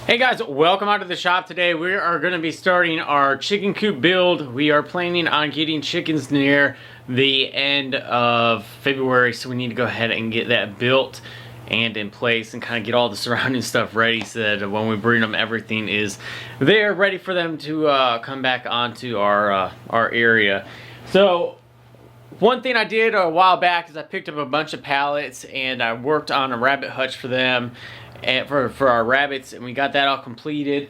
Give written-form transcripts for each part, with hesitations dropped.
Hey guys, welcome out to the shop. Today we are going to be starting our chicken coop build. We are planning on getting chickens near the end of February, so we need to go ahead and get that built and in place and kind of get all the surrounding stuff ready so that when we breed them, everything is there ready for them to come back onto our area. So one thing I did a while back is I picked up a bunch of pallets and I worked on a rabbit hutch for them and for our rabbits, and we got that all completed.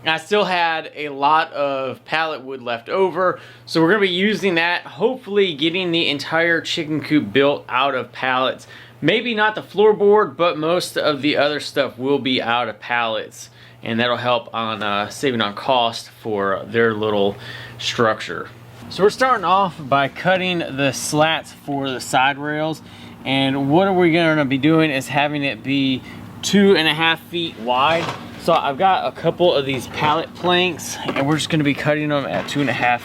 I still had a lot of pallet wood left over, so we're going to be using that, hopefully getting the entire chicken coop built out of pallets. Maybe not the floorboard, but most of the other stuff will be out of pallets, and that'll help on saving on cost for their little structure. So we're starting off by cutting the slats for the side rails, and what we're going to be doing is having it be 2.5 feet wide. So I've got a couple of these pallet planks and we're just going to be cutting them at 2.5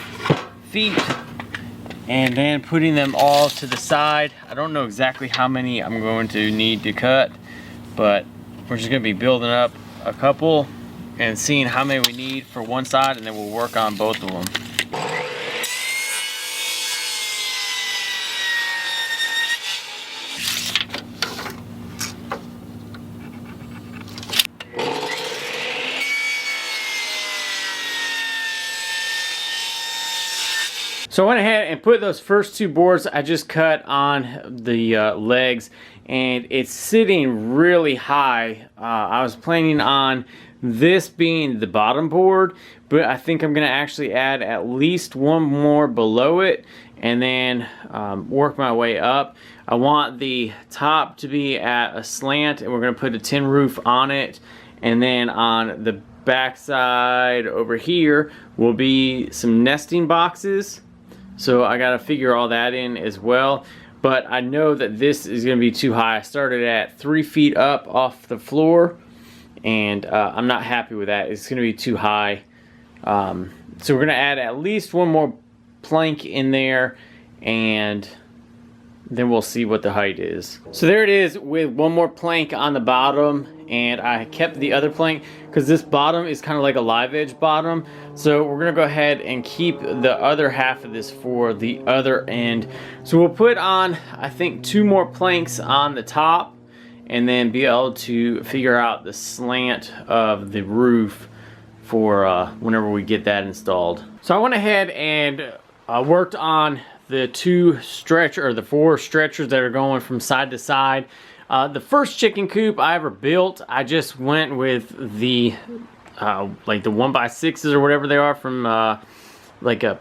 feet and then putting them all to the side. I don't know exactly how many I'm going to need to cut, but we're just going to be building up a couple and seeing how many we need for one side, and then we'll work on both of them. So I went ahead and put those first two boards I just cut on the legs, and it's sitting really high. I was planning on this being the bottom board, but I think I'm going to actually add at least one more below it and then work my way up. I want the top to be at a slant, and we're going to put a tin roof on it, and then on the back side over here will be some nesting boxes. So I gotta figure all that in as well, but I know that this is gonna be too high. I started at 3 feet up off the floor, and I'm not happy with that. It's gonna be too high. So we're gonna add at least one more plank in there, and then we'll see what the height is. So there it is with one more plank on the bottom, and I kept the other plank because this bottom is kind of like a live edge bottom. So we're gonna go ahead and keep the other half of this for the other end. So we'll put on, I think, 2 more planks on the top and then be able to figure out the slant of the roof for whenever we get that installed. So I went ahead and worked on the 4 stretchers that are going from side to side. The first chicken coop I ever built, I just went with the like the 1x6s or whatever they are from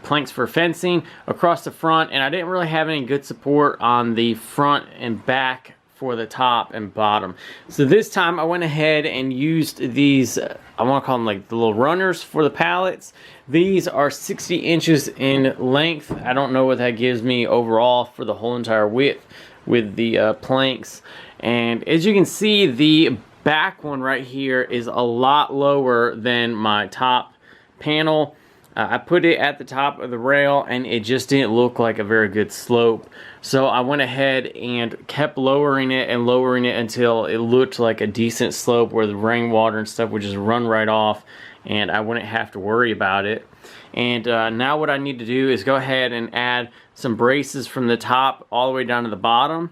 planks for fencing across the front, and I didn't really have any good support on the front and back for the top and bottom. So this time I went ahead and used these, I want to call them like the little runners for the pallets. These are 60 inches in length. I don't know what that gives me overall for the whole entire width with the planks. And as you can see, the back one right here is a lot lower than my top panel. I put it at the top of the rail and it just didn't look like a very good slope. So I went ahead and kept lowering it until it looked like a decent slope where the rainwater and stuff would just run right off and I wouldn't have to worry about it. And now what I need to do is go ahead and add some braces from the top all the way down to the bottom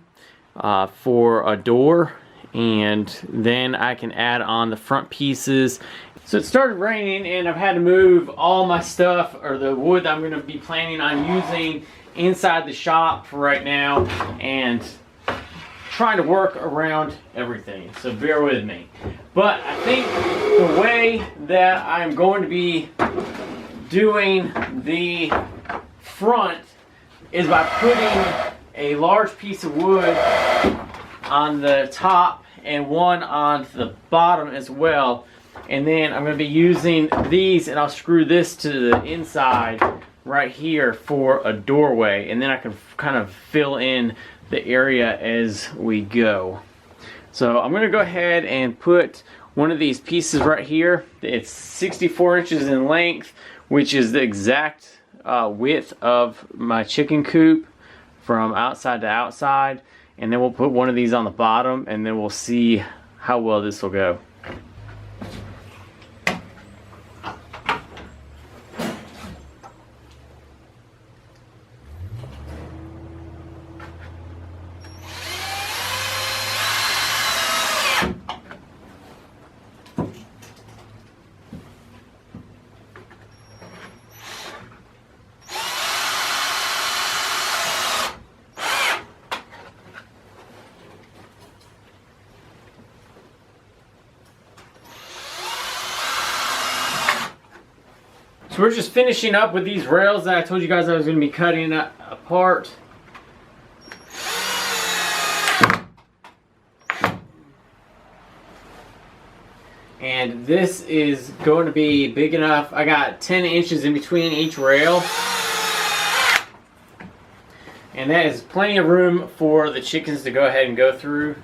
for a door, and then I can add on the front pieces. So it started raining and I've had to move all my stuff, or the wood that I'm going to be planning on using, inside the shop for right now, and trying to work around everything, so bear with me. But I think the way that I'm going to be doing the front is by putting a large piece of wood on the top and one on the bottom as well, and then I'm going to be using these, and I'll screw this to the inside right here for a doorway, and then I can kind of fill in the area as we go. So I'm going to go ahead and put one of these pieces right here. It's 64 inches in length, which is the exact width of my chicken coop from outside to outside, and then we'll put one of these on the bottom, and then we'll see how well this will go. So we're just finishing up with these rails that I told you guys I was going to be cutting apart. And this is going to be big enough. I got 10 inches in between each rail. And that is plenty of room for the chickens to go ahead and go through.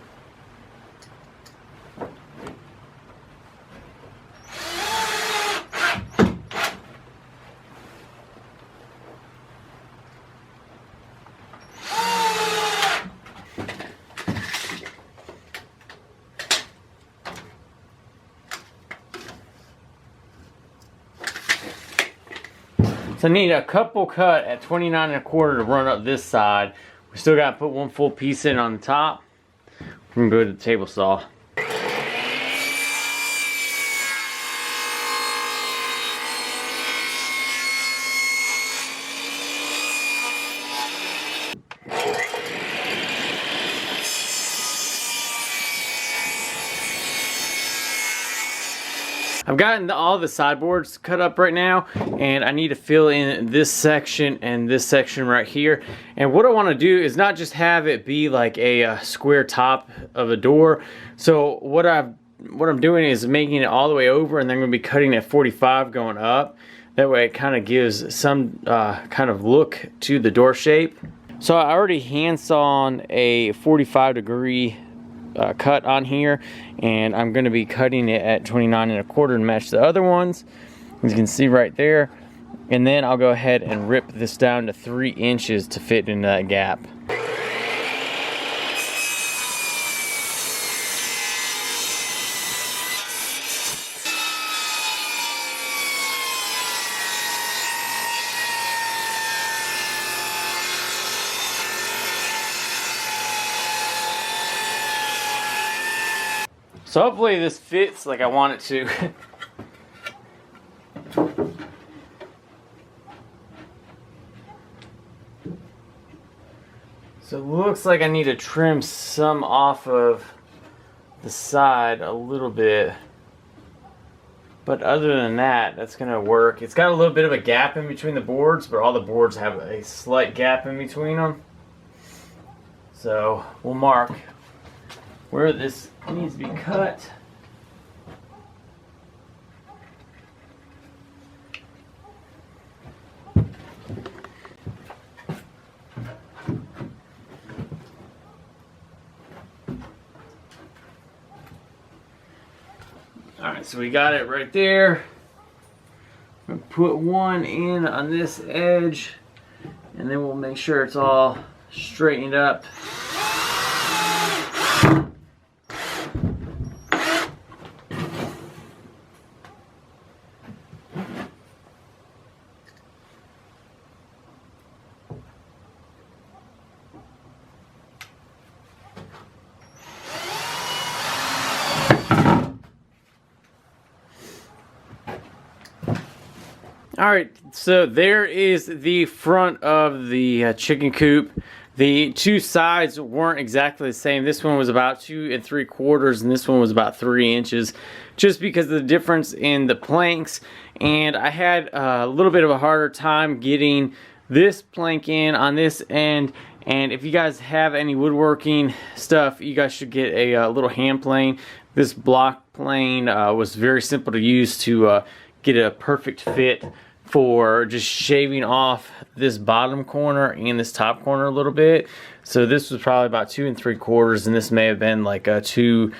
So I need a couple cut at 29 1/4 to run up this side. We still got to put one full piece in on the top. We're going to go to the table saw. I've gotten all the sideboards cut up right now, and I need to fill in this section and this section right here. And what I want to do is not just have it be like a square top of a door. So what I'm doing is making it all the way over, and then I'm going to be cutting at 45 going up. That way it kind of gives some kind of look to the door shape. So I already hand sawn a 45-degree cut on here, and I'm going to be cutting it at 29 1/4 to match the other ones, as you can see right there. And then I'll go ahead and rip this down to 3 inches to fit into that gap. So hopefully this fits like I want it to. So it looks like I need to trim some off of the side a little bit. But other than that, that's going to work. It's got a little bit of a gap in between the boards, but all the boards have a slight gap in between them. So we'll mark where this needs to be cut. Alright, so we got it right there. I'm going to put one in on this edge, and then we'll make sure it's all straightened up. Alright, so there is the front of the chicken coop. The two sides weren't exactly the same. This one was about 2 3/4 and this one was about 3 inches, just because of the difference in the planks. And I had a little bit of a harder time getting this plank in on this end. And if you guys have any woodworking stuff, you guys should get a little hand plane. This block plane was very simple to use to get a perfect fit for just shaving off this bottom corner and this top corner a little bit. So this was probably about 2 3/4, and this may have been like a 2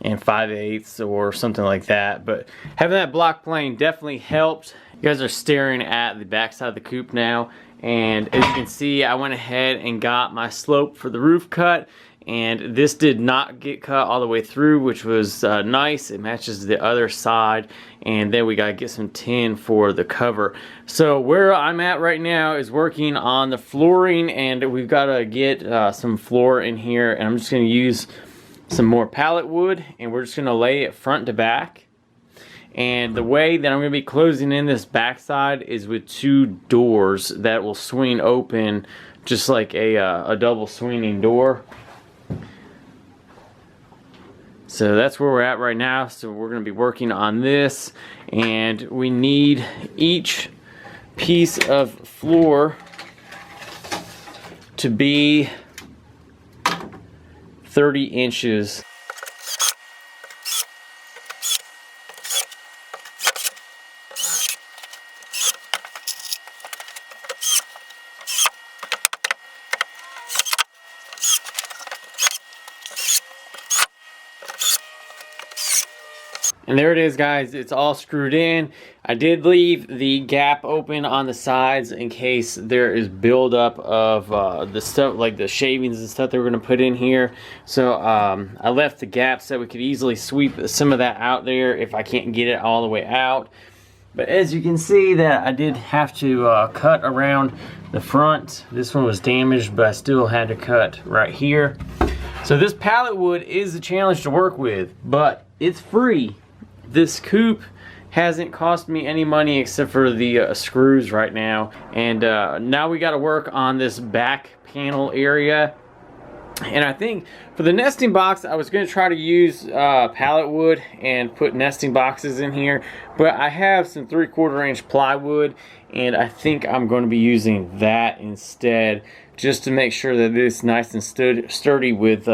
5/8 or something like that. But having that block plane definitely helped. You guys are staring at the back side of the coop now, and as you can see, I went ahead and got my slope for the roof cut. And this did not get cut all the way through, which was nice. It matches the other side. And then we got to get some tin for the cover. So where I'm at right now is working on the flooring. And we've got to get some floor in here. And I'm just going to use some more pallet wood. And we're just going to lay it front to back. And the way that I'm going to be closing in this backside is with 2 doors that will swing open, just like a double swinging door. So that's where we're at right now. So we're going to be working on this, and we need each piece of floor to be 30 inches. And there it is, guys. It's all screwed in. I did leave the gap open on the sides in case there is buildup of the stuff, like the shavings and stuff that we're going to put in here. So I left the gap so we could easily sweep some of that out there if I can't get it all the way out. But as you can see, that I did have to cut around the front. This one was damaged, but I still had to cut right here. So this pallet wood is a challenge to work with, but it's free. This Coop hasn't cost me any money except for the screws right now. And now we got to work on this back panel area. And I think for the nesting box, I was going to try to use pallet wood and put nesting boxes in here. But I have some 3/4 inch plywood, and I think I'm going to be using that instead, just to make sure that it's nice and sturdy with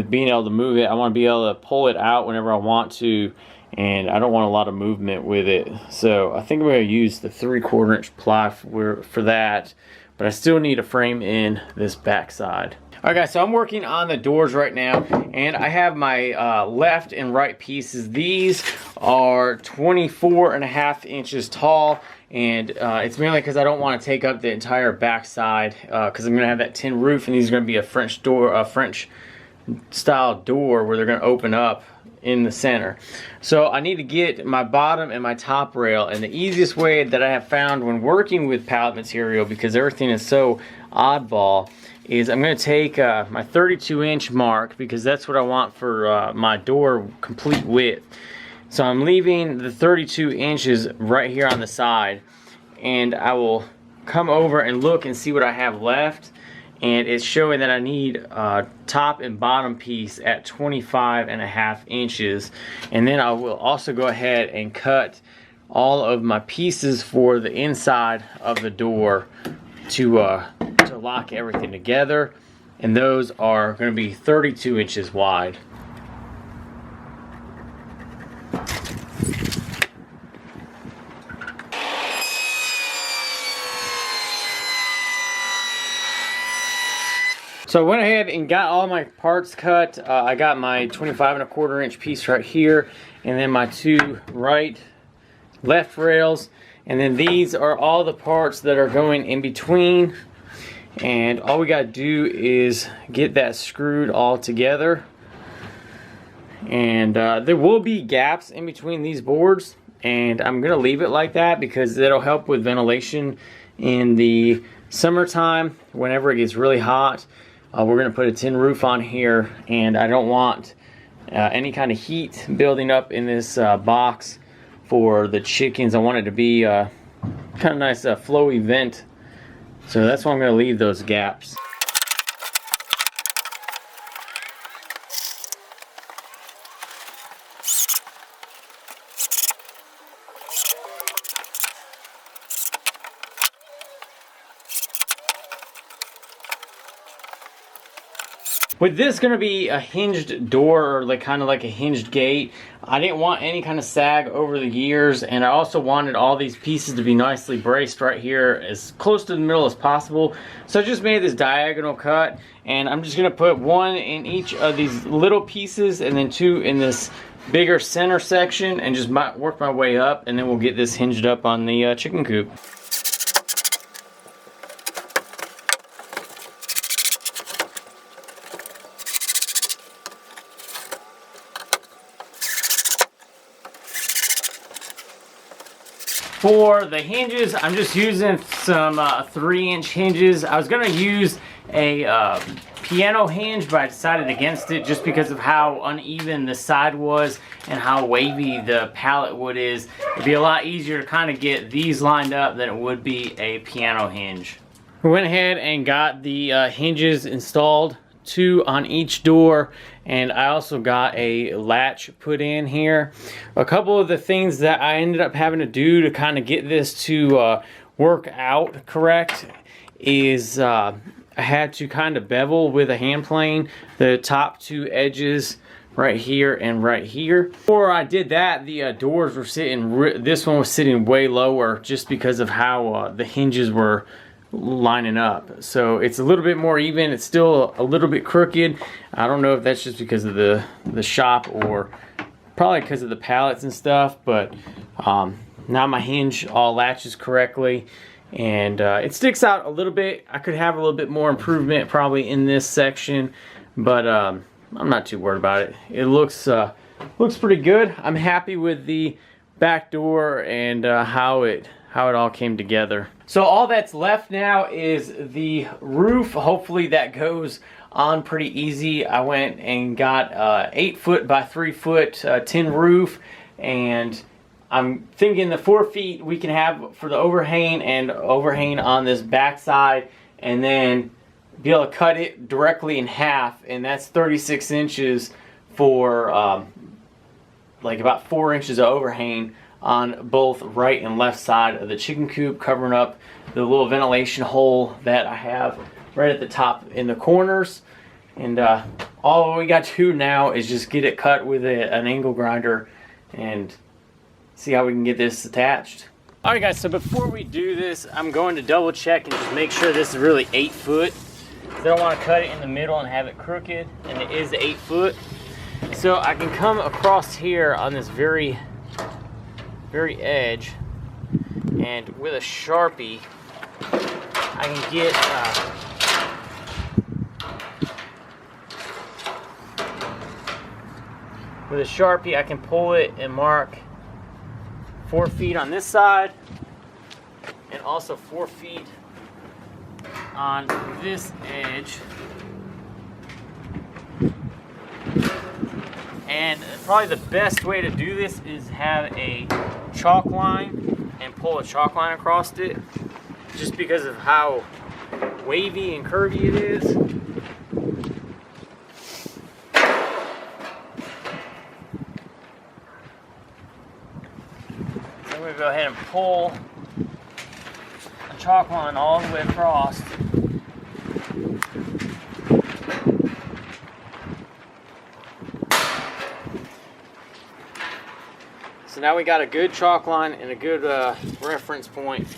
being able to move it. I want to be able to pull it out whenever I want to, and I don't want a lot of movement with it. So I think I'm going to use the 3/4 inch ply for that, but I still need to frame in this back side. Alright guys, so I'm working on the doors right now, and I have my left and right pieces. These are 24.5 inches tall, and it's mainly because I don't want to take up the entire back side, because I'm going to have that tin roof, and these are going to be a French door, a French style door where they're going to open up in the center. So I need to get my bottom and my top rail, and the easiest way that I have found when working with pallet material, because everything is so oddball, is I'm going to take my 32 inch mark, because that's what I want for my door complete width. So I'm leaving the 32 inches right here on the side, and I will come over and look and see what I have left. And it's showing that I need top and bottom piece at 25.5 inches. And then I will also go ahead and cut all of my pieces for the inside of the door to lock everything together. And those are going to be 32 inches wide. So I went ahead and got all my parts cut. I got my 25.25 inch piece right here, and then my two left rails, and then these are all the parts that are going in between. And all we got to do is get that screwed all together. And there will be gaps in between these boards, and I'm gonna leave it like that because it'll help with ventilation in the summertime whenever it gets really hot. We're going to put a tin roof on here, and I don't want any kind of heat building up in this box for the chickens. I want it to be kind of nice flowy vent. So that's why I'm going to leave those gaps. With this going to be a hinged door, or like kind of like a hinged gate, I didn't want any kind of sag over the years, and I also wanted all these pieces to be nicely braced right here as close to the middle as possible. So I just made this diagonal cut, and I'm just going to put one in each of these little pieces and then two in this bigger center section, and just work my way up, and then we'll get this hinged up on the chicken coop. For the hinges, I'm just using some 3-inch hinges. I was going to use a piano hinge, but I decided against it just because of how uneven the side was and how wavy the pallet wood is. It'd be a lot easier to kind of get these lined up than it would be a piano hinge. We went ahead and got the hinges installed 2 on each door, and I also got a latch put in here. A couple of the things that I ended up having to do to kind of get this to work out correct is I had to kind of bevel with a hand plane the top 2 edges right here and right here. Before I did that, the doors were sitting, this one was sitting way lower just because of how the hinges were lining up. So it's a little bit more even. It's still a little bit crooked. I don't know if that's just because of the shop or probably because of the pallets and stuff, but now my hinge all latches correctly, and it sticks out a little bit. I could have a little bit more improvement probably in this section, but I'm not too worried about it. It looks pretty good. I'm happy with the back door and how it all came together. So all that's left now is the roof. Hopefully that goes on pretty easy. I went and got 8 foot by 3 foot tin roof, and I'm thinking the 4 feet we can have for the overhang and overhang on this back side, and then be able to cut it directly in half, and that's 36 inches for like about 4 inches of overhang on both right and left side of the chicken coop, covering up the little ventilation hole that I have right at the top in the corners. And all we got to do now is just get it cut with an angle grinder and see how we can get this attached. Alright guys, so before we do this, I'm going to double check and just make sure this is really 8 foot. I don't want to cut it in the middle and have it crooked, and it is 8 foot. So I can come across here on this very edge, and with a Sharpie I can get with a Sharpie I can pull it and mark 4 feet on this side, and also 4 feet on this edge. And probably the best way to do this is have a chalk line and pull a chalk line across it, just because of how wavy and curvy it is. So I'm going to go ahead and pull a chalk line all the way across. So now we got a good chalk line and a good reference point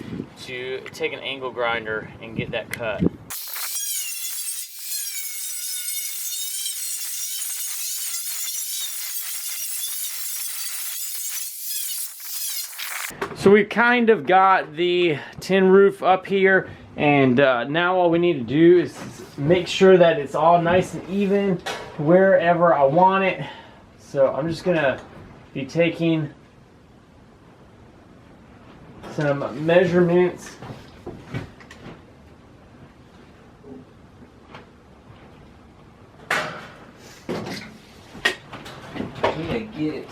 to take an angle grinder and get that cut. So we kind of got the tin roof up here, and now all we need to do is make sure that it's all nice and even wherever I want it. So I'm just gonna be taking some measurements. I need to get it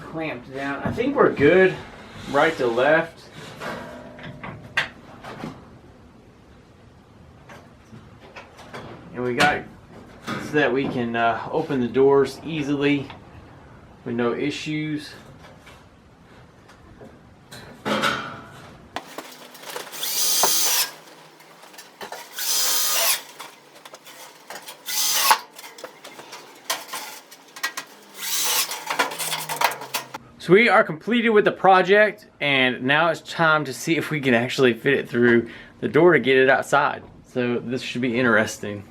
clamped down. I think we're good right to left. And we got so that we can open the doors easily with no issues. So we are completed with the project, and now it's time to see if we can actually fit it through the door to get it outside. So this should be interesting.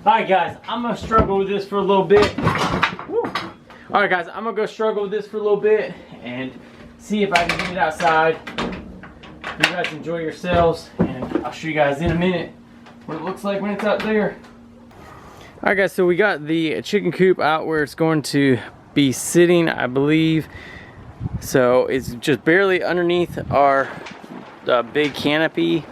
Alright guys, I'm going to struggle with this for a little bit. Alright guys, I'm going to go struggle with this for a little bit and see if I can get it outside. You guys enjoy yourselves, and I'll show you guys in a minute what it looks like when it's out there. Alright guys, so we got the chicken coop out where it's going to be sitting, I believe. So it's just barely underneath our big canopy.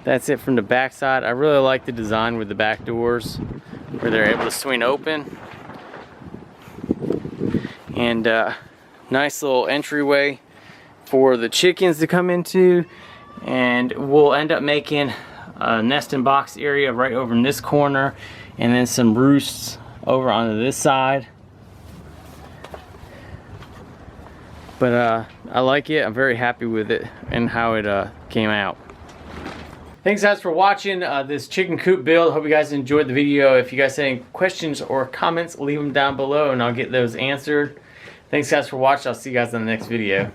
That's it from the back side. I really like the design with the back doors where they're able to swing open. And nice little entryway for the chickens to come into. And we'll end up making a nest and box area right over in this corner, and then some roosts over onto this side. But I like it. I'm very happy with it and how it came out. Thanks guys for watching this chicken coop build. Hope you guys enjoyed the video. If you guys have any questions or comments, leave them down below and I'll get those answered. Thanks guys for watching. I'll see you guys in the next video.